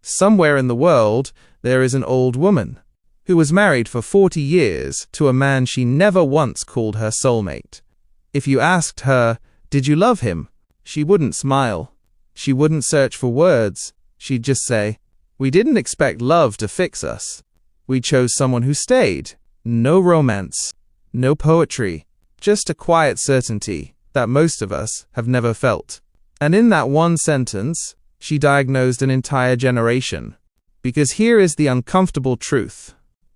Somewhere in the world, there is an old woman who was married for 40 years to a man she never once called her soulmate. If you asked her, "Did you love him?" she wouldn't smile. She wouldn't search for words. She'd just say, "We didn't expect love to fix us. We chose someone who stayed." No romance, no poetry, just a quiet certainty that most of us have never felt. And in that one sentence, she diagnosed an entire generation. Because here is the uncomfortable truth.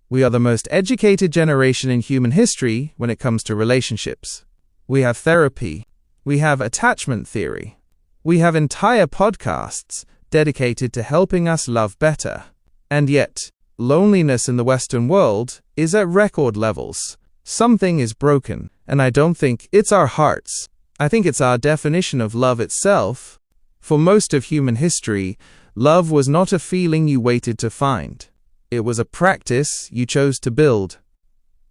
We are the most educated generation in human history when it comes to relationships. We have therapy. We have attachment theory. We have entire podcasts dedicated to helping us love better. And yet, loneliness in the Western world is at record levels. Something is broken, and I don't think it's our hearts. I think it's our definition of love itself. For most of human history, love was not a feeling you waited to find. It was a practice you chose to build.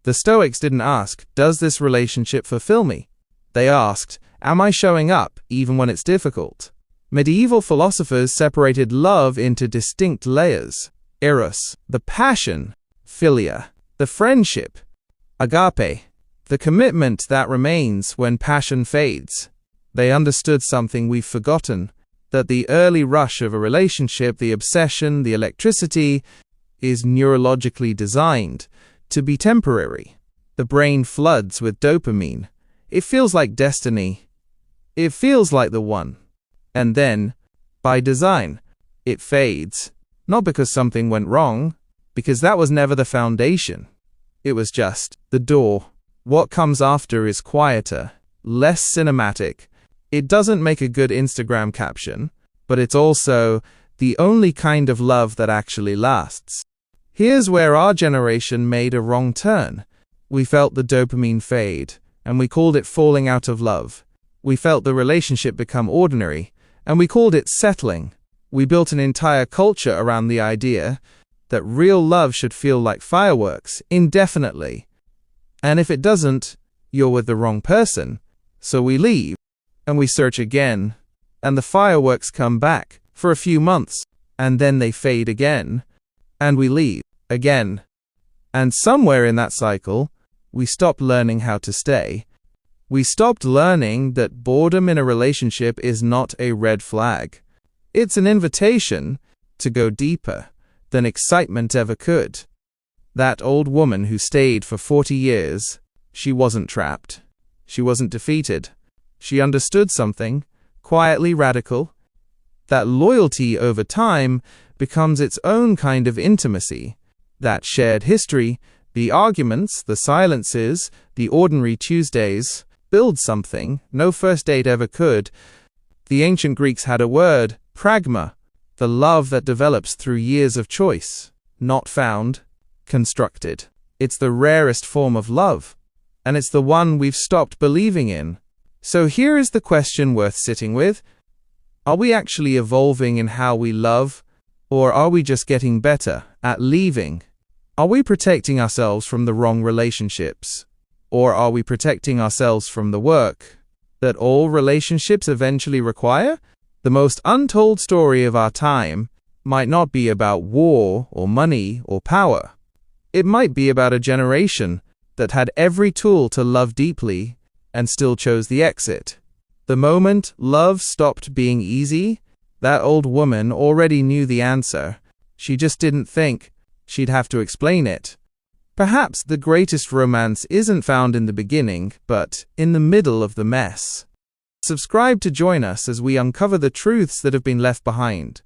The Stoics didn't ask, "Does this relationship fulfill me?" They asked, "Am I showing up even when it's difficult?" Medieval philosophers separated love into distinct layers. Eros, the passion; philia, the friendship; agape, the commitment that remains when passion fades. They understood something we've forgotten, that the early rush of a relationship, the obsession, the electricity, is neurologically designed to be temporary. The brain floods with dopamine. It feels like destiny. It feels like the one. And then, by design, it fades. Not because something went wrong, because that was never the foundation. It was just the door. What comes after is quieter, less cinematic. It doesn't make a good Instagram caption, but it's also the only kind of love that actually lasts. Here's where our generation made a wrong turn. We felt the dopamine fade, and we called it falling out of love. We felt the relationship become ordinary, and we called it settling. We built an entire culture around the idea that real love should feel like fireworks, indefinitely. And if it doesn't, you're with the wrong person. So we leave, and we search again, and the fireworks come back for a few months, and then they fade again, and we leave again. And somewhere in that cycle, we stopped learning how to stay. We stopped learning that boredom in a relationship is not a red flag. It's an invitation to go deeper than excitement ever could. That old woman who stayed for 40 years, she wasn't trapped. She wasn't defeated. She understood something, quietly radical, that loyalty over time becomes its own kind of intimacy. That shared history, the arguments, the silences, the ordinary Tuesdays, build something no first date ever could. The ancient Greeks had a word, pragma, the love that develops through years of choice, not found, constructed. It's the rarest form of love, and it's the one we've stopped believing in. So here is the question worth sitting with. Are we actually evolving in how we love, or are we just getting better at leaving? Are we protecting ourselves from the wrong relationships, or are we protecting ourselves from the work that all relationships eventually require? The most untold story of our time might not be about war or money or power. It might be about a generation that had every tool to love deeply and still chose the exit. The moment love stopped being easy, that old woman already knew the answer. She just didn't think she'd have to explain it. Perhaps the greatest romance isn't found in the beginning, but in the middle of the mess. Subscribe to join us as we uncover the truths that have been left behind.